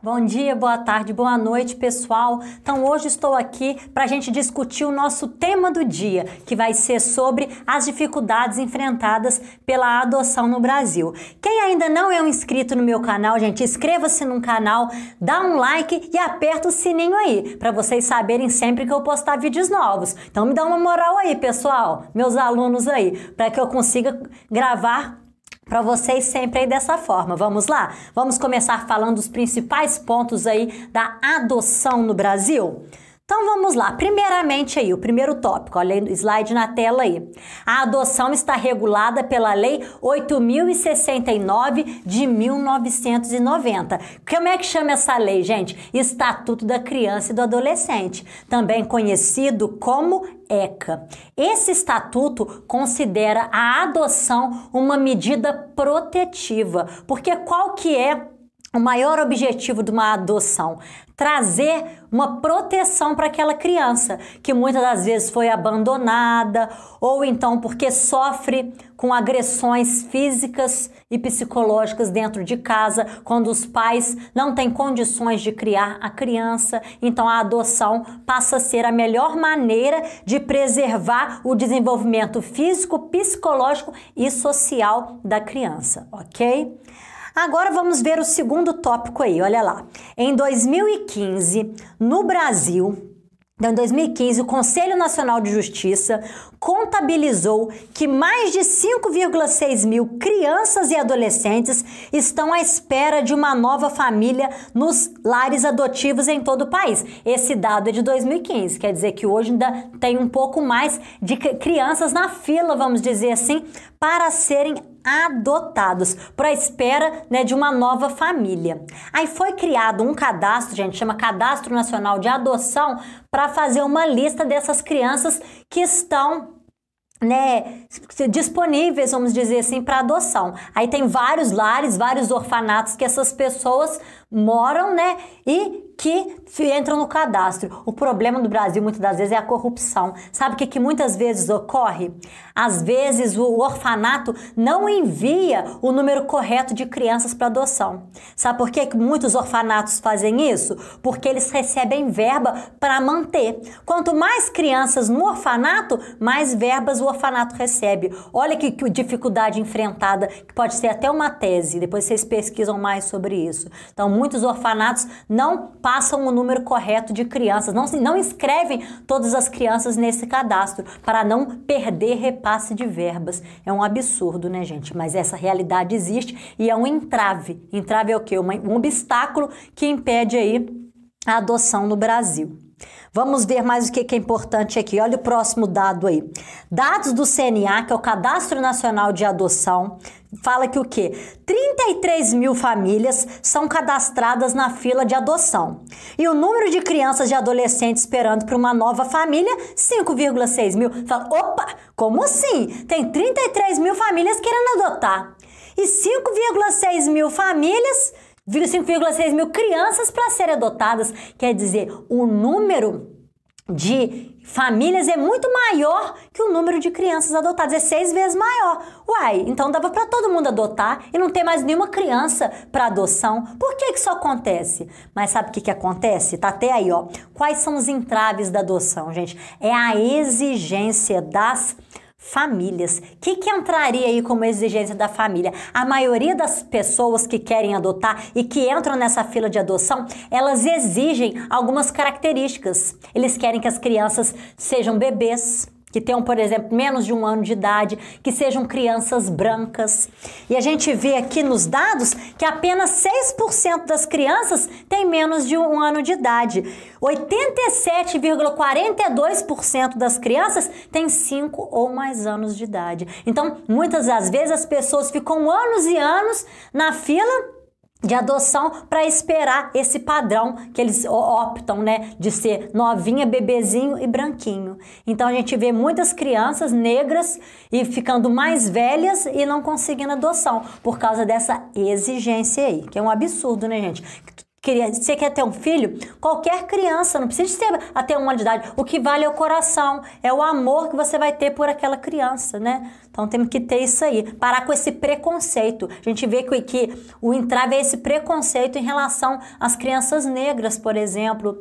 Bom dia, boa tarde, boa noite, pessoal. Então hoje estou aqui para a gente discutir o nosso tema do dia, que vai ser sobre as dificuldades enfrentadas pela adoção no Brasil. Quem ainda não é um inscrito no meu canal, gente, inscreva-se no canal, dá um like e aperta o sininho aí, para vocês saberem sempre que eu postar vídeos novos. Então me dá uma moral aí, pessoal, meus alunos aí, para que eu consiga gravar para vocês sempre aí dessa forma. Vamos lá? Vamos começar falando dos principais pontos aí da adoção no Brasil? Então vamos lá, primeiramente aí, o primeiro tópico, olha aí o slide na tela aí. A adoção está regulada pela Lei 8.069 de 1990. Como é que chama essa lei, gente? Estatuto da Criança e do Adolescente, também conhecido como ECA. Esse estatuto considera a adoção uma medida protetiva, porque qual que é o maior objetivo de uma adoção? Trazer uma proteção para aquela criança que muitas das vezes foi abandonada ou então porque sofre com agressões físicas e psicológicas dentro de casa, quando os pais não têm condições de criar a criança. Então a adoção passa a ser a melhor maneira de preservar o desenvolvimento físico, psicológico e social da criança, ok? Agora vamos ver o segundo tópico aí, olha lá. Em 2015, no Brasil, em 2015, o Conselho Nacional de Justiça contabilizou que mais de 5,6 mil crianças e adolescentes estão à espera de uma nova família nos lares adotivos em todo o país. Esse dado é de 2015, quer dizer que hoje ainda tem um pouco mais de crianças na fila, vamos dizer assim, para serem adotados, para a espera, né, de uma nova família. Aí foi criado um cadastro, gente, chama Cadastro Nacional de Adoção, para fazer uma lista dessas crianças que estão, né, disponíveis, vamos dizer assim, para adoção. Aí tem vários lares, vários orfanatos que essas pessoas moram, né, e que entram no cadastro. O problema do Brasil muitas das vezes é a corrupção. Sabe o que muitas vezes ocorre? Às vezes o orfanato não envia o número correto de crianças para adoção. Sabe por que muitos orfanatos fazem isso? Porque eles recebem verba para manter. Quanto mais crianças no orfanato, mais verbas o orfanato recebe. Olha que dificuldade enfrentada, que pode ser até uma tese. Depois vocês pesquisam mais sobre isso. Então, muitos orfanatos não passam o número correto de crianças, não inscrevem todas as crianças nesse cadastro para não perder repasse de verbas. É um absurdo, né, gente? Mas essa realidade existe e é um entrave. Entrave é o quê? Um obstáculo que impede aí a adoção no Brasil. Vamos ver mais o que é importante aqui. Olha o próximo dado aí. Dados do CNA, que é o Cadastro Nacional de Adoção, fala que o quê? 33 mil famílias são cadastradas na fila de adoção. E o número de crianças e adolescentes esperando para uma nova família, 5,6 mil. Fala, opa, como assim? Tem 33 mil famílias querendo adotar. E 5,6 mil famílias... 5,6 mil crianças para serem adotadas. Quer dizer, o número de famílias é muito maior que o número de crianças adotadas, é 6 vezes maior. Uai, então dava para todo mundo adotar e não ter mais nenhuma criança para adoção. Por que isso acontece? Mas sabe o que acontece? Tá até aí, ó. Quais são os entraves da adoção, gente? É a exigência das famílias. O que entraria aí como exigência da família? A maioria das pessoas que querem adotar e que entram nessa fila de adoção, elas exigem algumas características. Eles querem que as crianças sejam bebês, que tenham, por exemplo, menos de 1 ano de idade, que sejam crianças brancas. E a gente vê aqui nos dados que apenas 6% das crianças têm menos de 1 ano de idade. 87,42% das crianças têm 5 ou mais anos de idade. Então, muitas das vezes as pessoas ficam anos e anos na fila de adoção para esperar esse padrão que eles optam, né, de ser novinha, bebezinho e branquinho. Então a gente vê muitas crianças negras e ficando mais velhas e não conseguindo adoção por causa dessa exigência aí, que é um absurdo, né, gente? você quer ter um filho? Qualquer criança, não precisa ser até 1 ano de idade. O que vale é o coração, é o amor que você vai ter por aquela criança, né? Então temos que ter isso aí, parar com esse preconceito. A gente vê que o entrave é esse preconceito em relação às crianças negras, por exemplo,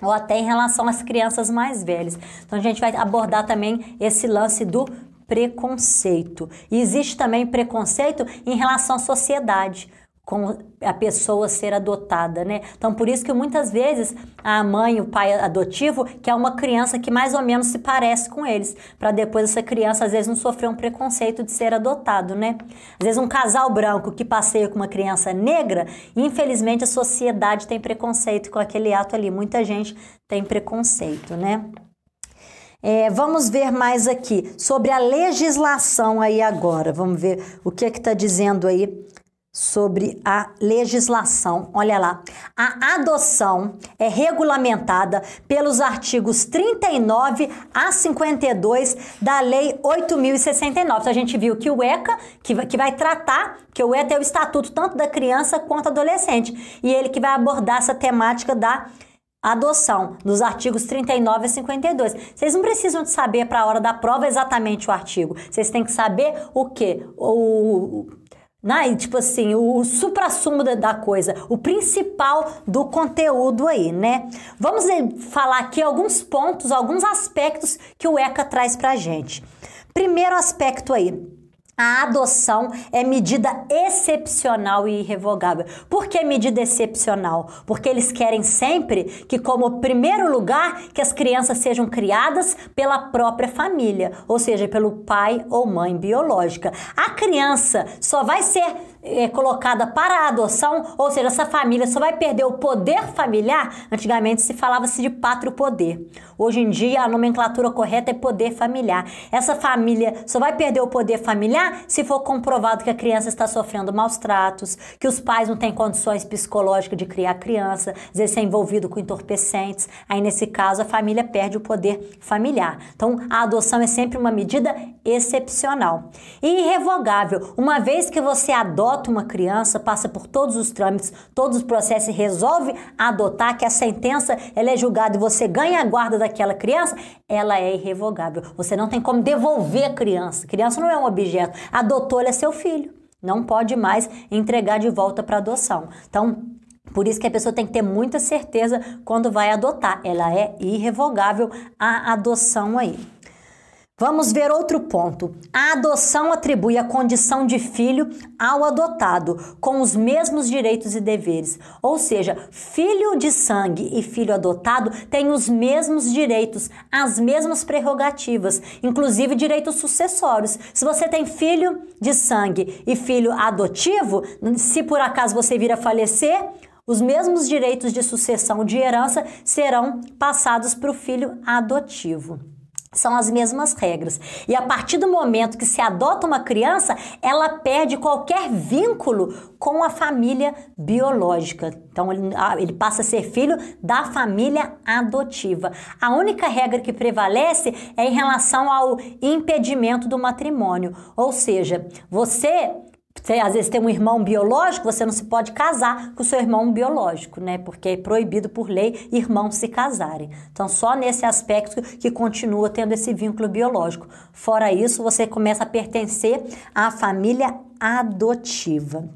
ou até em relação às crianças mais velhas. Então a gente vai abordar também esse lance do preconceito. E existe também preconceito em relação à sociedade, com a pessoa ser adotada, né? Então, por isso que muitas vezes a mãe, o pai adotivo quer uma criança que mais ou menos se parece com eles, para depois essa criança às vezes não sofrer um preconceito de ser adotado, né? Às vezes um casal branco que passeia com uma criança negra, infelizmente a sociedade tem preconceito com aquele ato ali. Muita gente tem preconceito, né? Vamos ver mais aqui sobre a legislação aí agora. Vamos ver o que está dizendo aí sobre a legislação. Olha lá, a adoção é regulamentada pelos artigos 39 a 52 da Lei 8.069. Então, a gente viu que o ECA, que vai tratar, que o ECA é o estatuto tanto da criança quanto do adolescente, e ele que vai abordar essa temática da adoção, nos artigos 39 a 52. Vocês não precisam de saber para a hora da prova exatamente o artigo. Vocês têm que saber o quê? Tipo assim, o suprassumo da coisa, o principal do conteúdo aí, né? Vamos falar aqui alguns pontos, alguns aspectos que o ECA traz pra gente. Primeiro aspecto aí. A adoção é medida excepcional e irrevogável. Por que medida excepcional? Porque eles querem sempre que, como primeiro lugar, que as crianças sejam criadas pela própria família, ou seja, pelo pai ou mãe biológica. A criança só vai ser colocada para a adoção, ou seja, essa família só vai perder o poder familiar. Antigamente se falava-se de pátrio poder. Hoje em dia a nomenclatura correta é poder familiar. Essa família só vai perder o poder familiar se for comprovado que a criança está sofrendo maus tratos, que os pais não têm condições psicológicas de criar a criança, às vezes é envolvido com entorpecentes. Aí nesse caso a família perde o poder familiar. Então a adoção é sempre uma medida excepcional e irrevogável. Uma vez que você adota uma criança, passa por todos os trâmites, todos os processos e resolve adotar, que a sentença ela é julgada e você ganha a guarda daquela criança, ela é irrevogável. Você não tem como devolver a criança. A criança não é um objeto. Adotou, ele é seu filho. Não pode mais entregar de volta para adoção. Então, por isso que a pessoa tem que ter muita certeza quando vai adotar. Ela é irrevogável, a adoção aí. Vamos ver outro ponto. A adoção atribui a condição de filho ao adotado, com os mesmos direitos e deveres. Ou seja, filho de sangue e filho adotado têm os mesmos direitos, as mesmas prerrogativas, inclusive direitos sucessórios. Se você tem filho de sangue e filho adotivo, se por acaso você vir a falecer, os mesmos direitos de sucessão de herança serão passados para o filho adotivo. São as mesmas regras. E a partir do momento que se adota uma criança, ela perde qualquer vínculo com a família biológica. Então, ele passa a ser filho da família adotiva. A única regra que prevalece é em relação ao impedimento do matrimônio. Ou seja, você às vezes tem um irmão biológico, você não se pode casar com o seu irmão biológico, né? Porque é proibido por lei irmãos se casarem. Então, só nesse aspecto que continua tendo esse vínculo biológico. Fora isso, você começa a pertencer à família adotiva.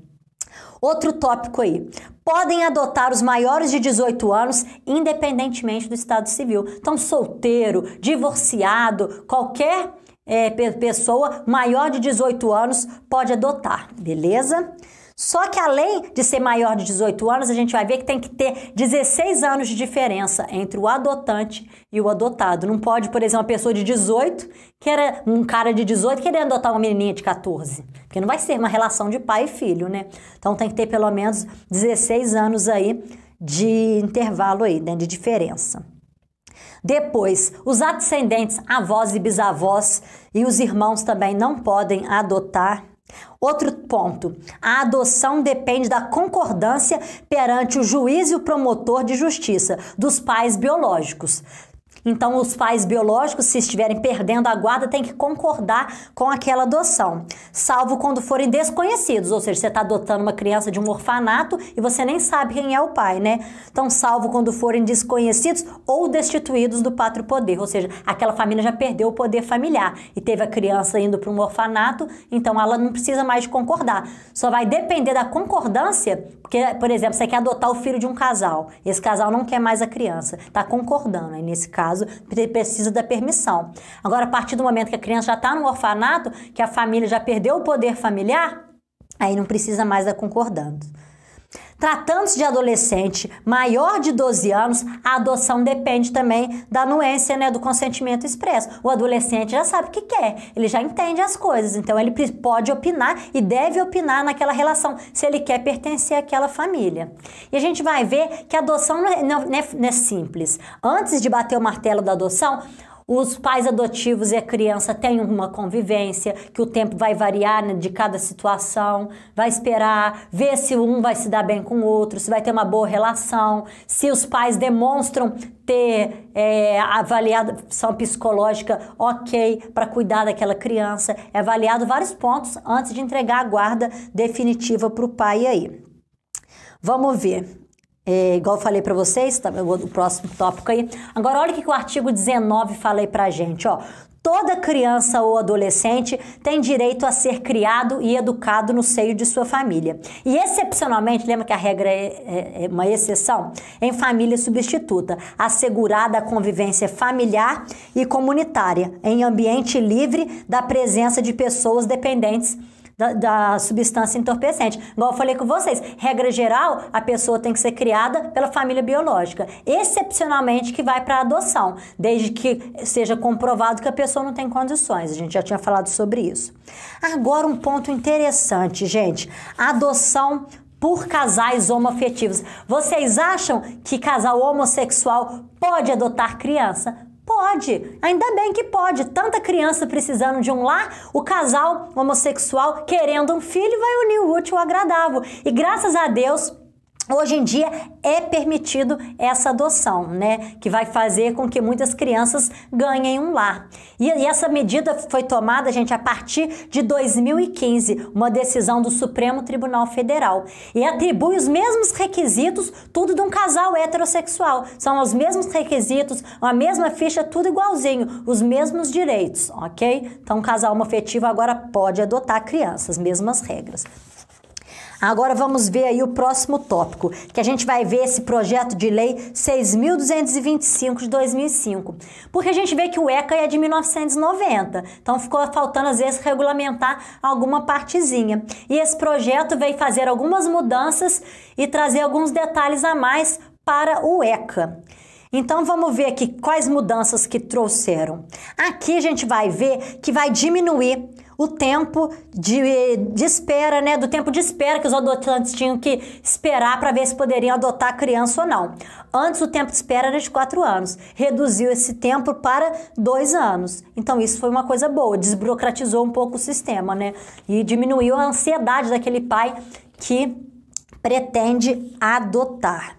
Outro tópico aí. Podem adotar os maiores de 18 anos, independentemente do estado civil. Então, solteiro, divorciado, qualquer pessoa maior de 18 anos pode adotar, beleza? Só que além de ser maior de 18 anos, a gente vai ver que tem que ter 16 anos de diferença entre o adotante e o adotado. Não pode, por exemplo, uma pessoa de 18, um cara de 18 querer adotar uma menininha de 14, porque não vai ser uma relação de pai e filho, né? Então tem que ter pelo menos 16 anos aí de intervalo aí, né, de diferença. Depois, os ascendentes, avós e bisavós e os irmãos também não podem adotar. Outro ponto, a adoção depende da concordância perante o juiz e o promotor de justiça dos pais biológicos. Então, os pais biológicos, se estiverem perdendo a guarda, têm que concordar com aquela adoção, salvo quando forem desconhecidos, ou seja, você está adotando uma criança de um orfanato e você nem sabe quem é o pai, né? Então, salvo quando forem desconhecidos ou destituídos do pátrio poder, ou seja, aquela família já perdeu o poder familiar e teve a criança indo para um orfanato, então ela não precisa mais de concordar. Só vai depender da concordância, porque, por exemplo, você quer adotar o filho de um casal, esse casal não quer mais a criança, está concordando, aí nesse caso precisa da permissão. Agora, a partir do momento que a criança já está no orfanato, que a família já perdeu o poder familiar, aí não precisa mais da concordância. Tratando-se de adolescente maior de 12 anos, a adoção depende também da anuência, né, do consentimento expresso. O adolescente já sabe o que quer, ele já entende as coisas, então ele pode opinar e deve opinar naquela relação, se ele quer pertencer àquela família. E a gente vai ver que a adoção não é simples. Antes de bater o martelo da adoção, os pais adotivos e a criança têm uma convivência, que o tempo vai variar, né, de cada situação, vai esperar, ver se um vai se dar bem com o outro, se vai ter uma boa relação, se os pais demonstram ter avaliação psicológica ok para cuidar daquela criança. É avaliado vários pontos antes de entregar a guarda definitiva para o pai aí. Vamos ver. Igual eu falei para vocês, tá, o próximo tópico aí. Agora, olha o que o artigo 19 fala aí pra gente, ó. Toda criança ou adolescente tem direito a ser criado e educado no seio de sua família. E excepcionalmente, lembra que a regra é uma exceção? Em família substituta, assegurada a convivência familiar e comunitária, em ambiente livre da presença de pessoas dependentes da substância entorpecente. Igual eu falei com vocês, regra geral, a pessoa tem que ser criada pela família biológica, excepcionalmente que vai para adoção, desde que seja comprovado que a pessoa não tem condições. A gente já tinha falado sobre isso. Agora um ponto interessante, gente, adoção por casais homoafetivos. Vocês acham que casal homossexual pode adotar criança? Pode, ainda bem que pode. Tanta criança precisando de um lar, o casal homossexual querendo um filho vai unir o útil ao agradável. E graças a Deus, hoje em dia é permitido essa adoção, né? Que vai fazer com que muitas crianças ganhem um lar. E essa medida foi tomada, gente, a partir de 2015, uma decisão do Supremo Tribunal Federal. E atribui os mesmos requisitos, tudo de um casal heterossexual. São os mesmos requisitos, a mesma ficha, tudo igualzinho, os mesmos direitos, ok? Então, um casal homoafetivo agora pode adotar crianças, mesmas regras. Agora vamos ver aí o próximo tópico, que a gente vai ver esse projeto de lei 6.225 de 2005. Porque a gente vê que o ECA é de 1990, então ficou faltando às vezes regulamentar alguma partezinha. E esse projeto veio fazer algumas mudanças e trazer alguns detalhes a mais para o ECA. Então vamos ver aqui quais mudanças que trouxeram. Aqui a gente vai ver que vai diminuir o tempo de espera, né? Do tempo de espera que os adotantes tinham que esperar para ver se poderiam adotar a criança ou não. Antes o tempo de espera era de 4 anos. Reduziu esse tempo para 2 anos. Então isso foi uma coisa boa, desburocratizou um pouco o sistema, né? E diminuiu a ansiedade daquele pai que pretende adotar.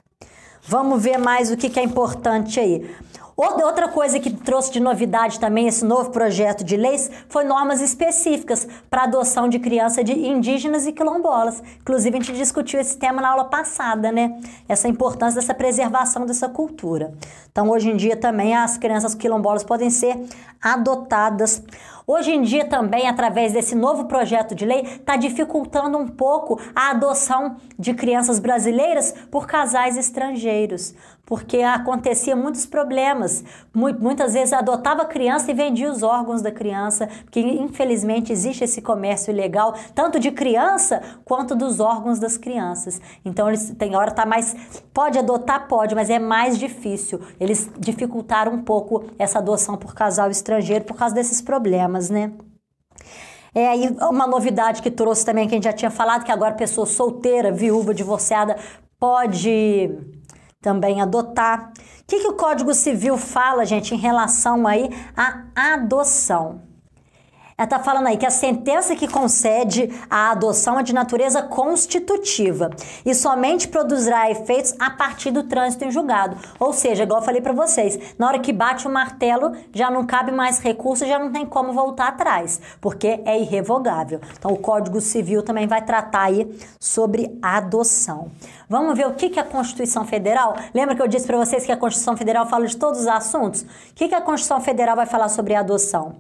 Vamos ver mais o que é importante aí. Outra coisa que trouxe de novidade também esse novo projeto de leis foi normas específicas para adoção de crianças de indígenas e quilombolas. Inclusive, a gente discutiu esse tema na aula passada, né? Essa importância dessa preservação dessa cultura. Então, hoje em dia também as crianças quilombolas podem ser adotadas. Hoje em dia também, através desse novo projeto de lei, está dificultando um pouco a adoção de crianças brasileiras por casais estrangeiros, porque acontecia muitos problemas. Muitas vezes adotava a criança e vendia os órgãos da criança, porque infelizmente existe esse comércio ilegal, tanto de criança quanto dos órgãos das crianças. Então, tem hora tá mais... Pode adotar? Pode, mas é mais difícil. Eles dificultaram um pouco essa adoção por casal estrangeiro por causa desses problemas, né? E uma novidade que trouxe também, que a gente já tinha falado, que agora pessoa solteira, viúva, divorciada, pode também adotar. O que o Código Civil fala, gente, em relação aí à adoção? Ela está falando aí que a sentença que concede a adoção é de natureza constitutiva e somente produzirá efeitos a partir do trânsito em julgado. Ou seja, igual eu falei para vocês, na hora que bate o martelo já não cabe mais recurso, já não tem como voltar atrás, porque é irrevogável. Então o Código Civil também vai tratar aí sobre a adoção. Vamos ver o que a Constituição Federal... Lembra que eu disse para vocês que a Constituição Federal fala de todos os assuntos? O que a Constituição Federal vai falar sobre a adoção?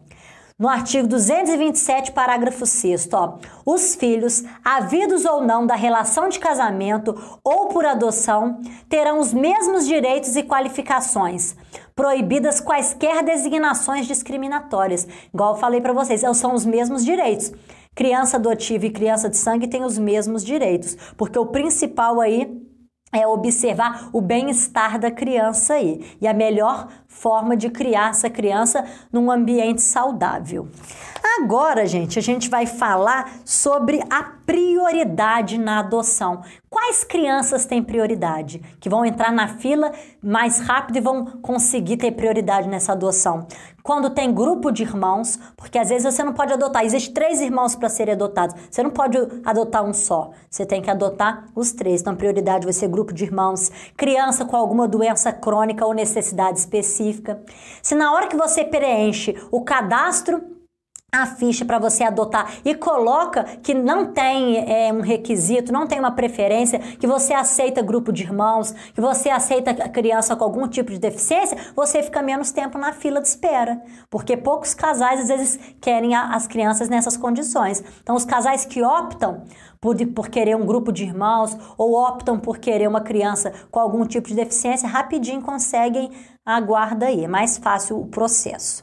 No artigo 227, parágrafo 6º, ó, os filhos, havidos ou não da relação de casamento ou por adoção, terão os mesmos direitos e qualificações, proibidas quaisquer designações discriminatórias. Igual eu falei para vocês, são os mesmos direitos. Criança adotiva e criança de sangue têm os mesmos direitos, porque o principal aí é observar o bem-estar da criança aí. E a melhor forma de criar essa criança num ambiente saudável. Agora, gente, a gente vai falar sobre a prioridade na adoção. Quais crianças têm prioridade? Que vão entrar na fila mais rápido e vão conseguir ter prioridade nessa adoção? Quando tem grupo de irmãos, porque às vezes você não pode adotar, existem 3 irmãos para serem adotados, você não pode adotar um só, você tem que adotar os 3, então a prioridade vai ser grupo de irmãos, criança com alguma doença crônica ou necessidade específica. Se na hora que você preenche o cadastro, a ficha para você adotar e coloca que não tem um requisito, não tem uma preferência, que você aceita grupo de irmãos, que você aceita criança com algum tipo de deficiência, você fica menos tempo na fila de espera, porque poucos casais às vezes querem as crianças nessas condições. Então os casais que optam por querer um grupo de irmãos ou optam por querer uma criança com algum tipo de deficiência, rapidinho conseguem a guarda aí, é mais fácil o processo.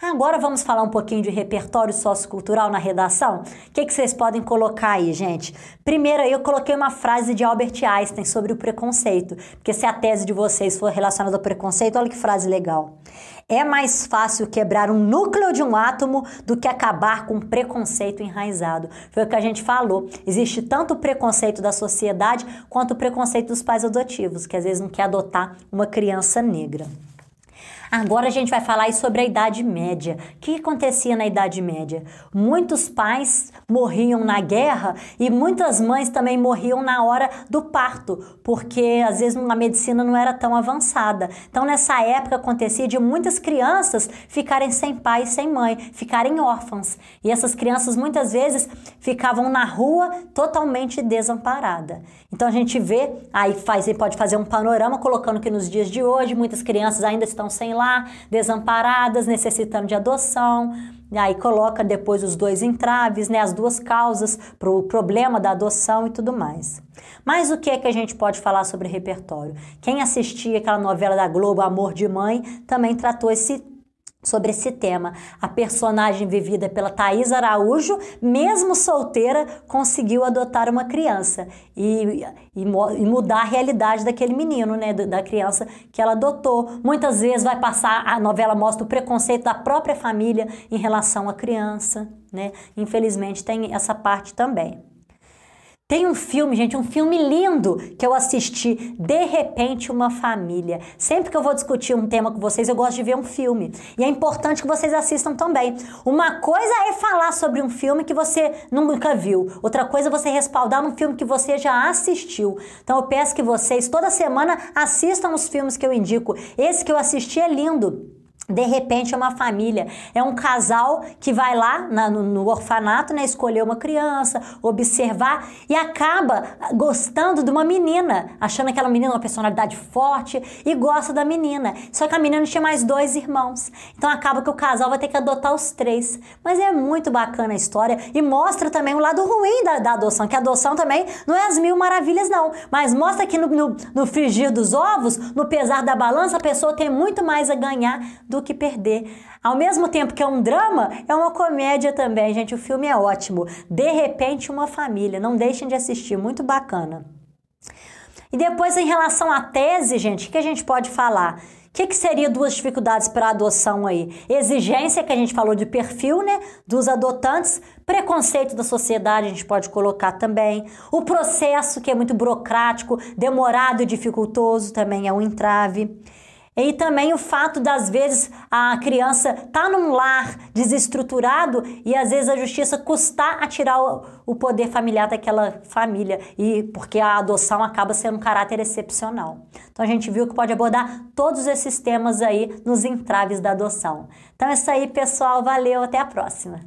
Agora vamos falar um pouquinho de repertório sociocultural na redação? O que vocês podem colocar aí, gente? Primeiro aí eu coloquei uma frase de Albert Einstein sobre o preconceito, porque se a tese de vocês for relacionada ao preconceito, olha que frase legal. É mais fácil quebrar um núcleo de um átomo do que acabar com um preconceito enraizado. Foi o que a gente falou. Existe tanto o preconceito da sociedade quanto o preconceito dos pais adotivos, que às vezes não quer adotar uma criança negra. Agora a gente vai falar aí sobre a Idade Média. O que acontecia na Idade Média? Muitos pais morriam na guerra e muitas mães também morriam na hora do parto, porque às vezes a medicina não era tão avançada. Então nessa época acontecia de muitas crianças ficarem sem pai e sem mãe, ficarem órfãs. E essas crianças muitas vezes ficavam na rua totalmente desamparadas. Então a gente vê, aí pode fazer um panorama colocando que nos dias de hoje muitas crianças ainda estão sem lar, desamparadas, necessitando de adoção, e aí coloca depois os 2 entraves, né, as 2 causas para o problema da adoção e tudo mais. Mas o que é que a gente pode falar sobre repertório? Quem assistia aquela novela da Globo, Amor de Mãe, também tratou sobre esse tema. A personagem vivida pela Thaís Araújo, mesmo solteira, conseguiu adotar uma criança e mudar a realidade daquele menino, né, da criança que ela adotou. Muitas vezes vai passar, a novela mostra o preconceito da própria família em relação à criança, né? Infelizmente tem essa parte também. Tem um filme, gente, um filme lindo que eu assisti, De Repente Uma Família. Sempre que eu vou discutir um tema com vocês, eu gosto de ver um filme. E é importante que vocês assistam também. Uma coisa é falar sobre um filme que você nunca viu. Outra coisa é você respaldar um filme que você já assistiu. Então eu peço que vocês, toda semana, assistam os filmes que eu indico. Esse que eu assisti é lindo. De Repente é uma Família. É um casal que vai lá no orfanato, né, escolher uma criança, observar e acaba gostando de uma menina, achando aquela menina uma personalidade forte e gosta da menina. Só que a menina tinha mais 2 irmãos. Então acaba que o casal vai ter que adotar os 3. Mas é muito bacana a história e mostra também o lado ruim da adoção, que a adoção também não é as 1000 maravilhas não, mas mostra que no frigir dos ovos, no pesar da balança, a pessoa tem muito mais a ganhar do que perder. Ao mesmo tempo que é um drama, é uma comédia também, gente. O filme é ótimo. De Repente Uma Família. Não deixem de assistir, muito bacana. E depois, em relação à tese, gente, o que a gente pode falar? O que seria 2 dificuldades para a adoção aí? Exigência, que a gente falou de perfil, né, dos adotantes. Preconceito da sociedade, a gente pode colocar também. O processo, que é muito burocrático, demorado e dificultoso, também é um entrave. E também o fato das vezes a criança tá num lar desestruturado e às vezes a justiça custar a tirar o poder familiar daquela família, e porque a adoção acaba sendo um caráter excepcional. Então a gente viu que pode abordar todos esses temas aí nos entraves da adoção. Então é isso aí, pessoal. Valeu, até a próxima.